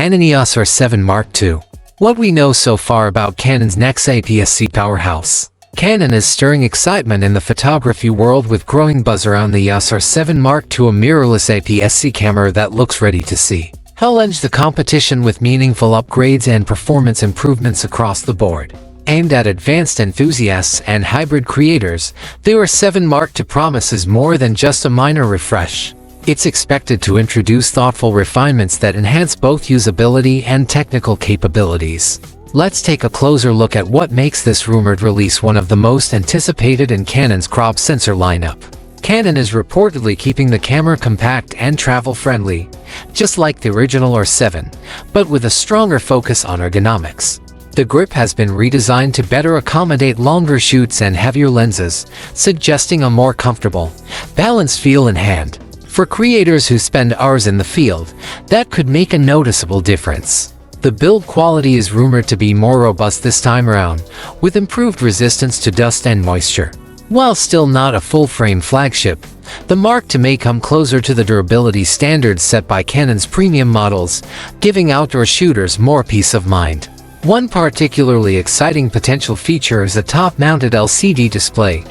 Canon EOS R7 Mark II. What we know so far about Canon's next APS-C powerhouse. Canon is stirring excitement in the photography world with growing buzz around the EOS R7 Mark II, a mirrorless APS-C camera that looks ready to challenge the competition with meaningful upgrades and performance improvements across the board. Aimed at advanced enthusiasts and hybrid creators, the R7 Mark II promises more than just a minor refresh. It's expected to introduce thoughtful refinements that enhance both usability and technical capabilities. Let's take a closer look at what makes this rumored release one of the most anticipated in Canon's crop sensor lineup. Canon is reportedly keeping the camera compact and travel-friendly, just like the original R7, but with a stronger focus on ergonomics. The grip has been redesigned to better accommodate longer shoots and heavier lenses, suggesting a more comfortable, balanced feel in hand. For creators who spend hours in the field, that could make a noticeable difference. The build quality is rumored to be more robust this time around, with improved resistance to dust and moisture. While still not a full-frame flagship, the Mark II may come closer to the durability standards set by Canon's premium models, giving outdoor shooters more peace of mind. One particularly exciting potential feature is a top-mounted LCD display,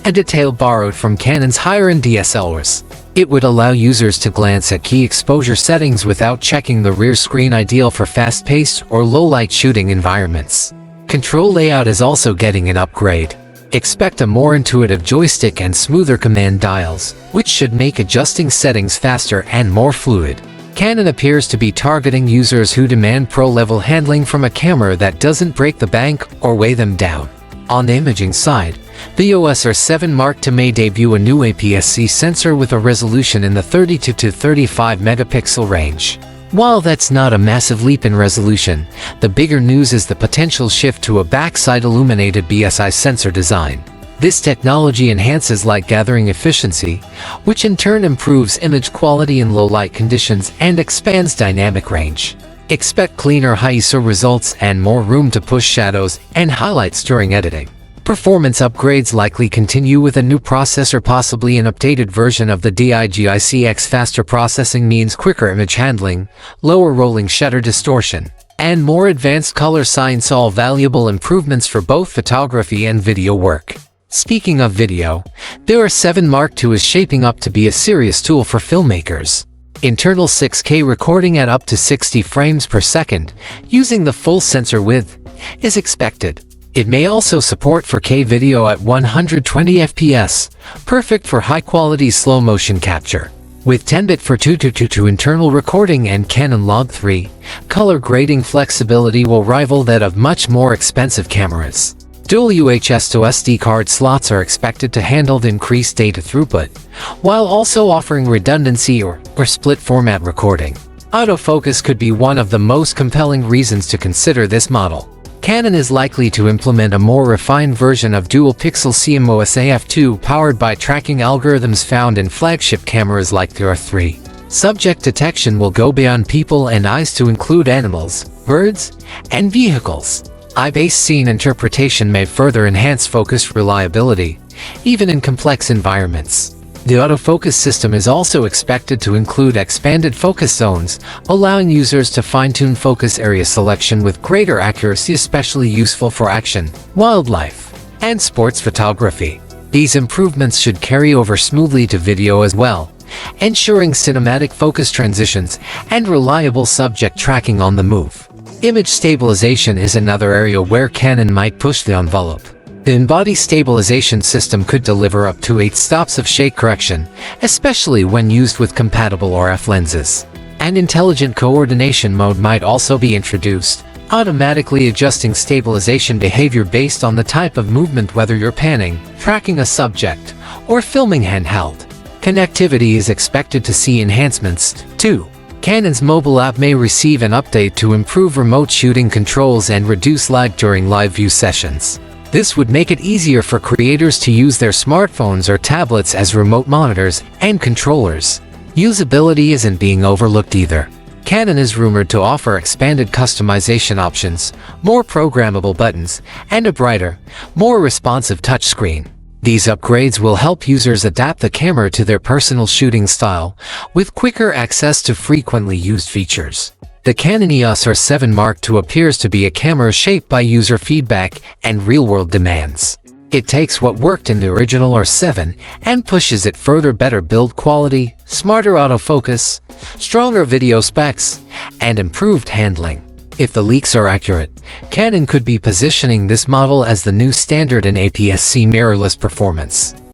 a detail borrowed from Canon's higher-end DSLRs. It would allow users to glance at key exposure settings without checking the rear screen, ideal for fast-paced or low-light shooting environments. Control layout is also getting an upgrade. Expect a more intuitive joystick and smoother command dials, which should make adjusting settings faster and more fluid. Canon appears to be targeting users who demand pro-level handling from a camera that doesn't break the bank or weigh them down. On the imaging side, the EOS R7 Mark II may debut a new APS-C sensor with a resolution in the 32 to 35 megapixel range. While that's not a massive leap in resolution, the bigger news is the potential shift to a backside illuminated BSI sensor design. This technology enhances light gathering efficiency, which in turn improves image quality in low light conditions and expands dynamic range. Expect cleaner high-ISO results and more room to push shadows and highlights during editing. Performance upgrades likely continue with a new processor, possibly an updated version of the DIGICX. Faster processing means quicker image handling, lower rolling shutter distortion, and more advanced color science, all valuable improvements for both photography and video work. Speaking of video, the R7 Mark II is shaping up to be a serious tool for filmmakers. Internal 6K recording at up to 60 frames per second, using the full sensor width, is expected. It may also support 4K video at 120 FPS, perfect for high-quality slow-motion capture. With 10-bit for 222 internal recording and Canon Log 3, color grading flexibility will rival that of much more expensive cameras. Dual UHS to SD card slots are expected to handle the increased data throughput, while also offering redundancy or split format recording. Autofocus could be one of the most compelling reasons to consider this model. Canon is likely to implement a more refined version of dual-pixel CMOS AF2 powered by tracking algorithms found in flagship cameras like the R3. Subject detection will go beyond people and eyes to include animals, birds, and vehicles. Eye-based scene interpretation may further enhance focus reliability, even in complex environments. The autofocus system is also expected to include expanded focus zones, allowing users to fine-tune focus area selection with greater accuracy, especially useful for action, wildlife, and sports photography. These improvements should carry over smoothly to video as well, ensuring cinematic focus transitions and reliable subject tracking on the move. Image stabilization is another area where Canon might push the envelope. The in-body stabilization system could deliver up to 8 stops of shake correction, especially when used with compatible RF lenses. An intelligent coordination mode might also be introduced, automatically adjusting stabilization behavior based on the type of movement, whether you're panning, tracking a subject, or filming handheld. Connectivity is expected to see enhancements, too. Canon's mobile app may receive an update to improve remote shooting controls and reduce lag during live view sessions. This would make it easier for creators to use their smartphones or tablets as remote monitors and controllers. Usability isn't being overlooked either. Canon is rumored to offer expanded customization options, more programmable buttons, and a brighter, more responsive touchscreen. These upgrades will help users adapt the camera to their personal shooting style, with quicker access to frequently used features. The Canon EOS R7 Mark II appears to be a camera shaped by user feedback and real-world demands. It takes what worked in the original R7 and pushes it further: better build quality, smarter autofocus, stronger video specs, and improved handling. If the leaks are accurate, Canon could be positioning this model as the new standard in APS-C mirrorless performance.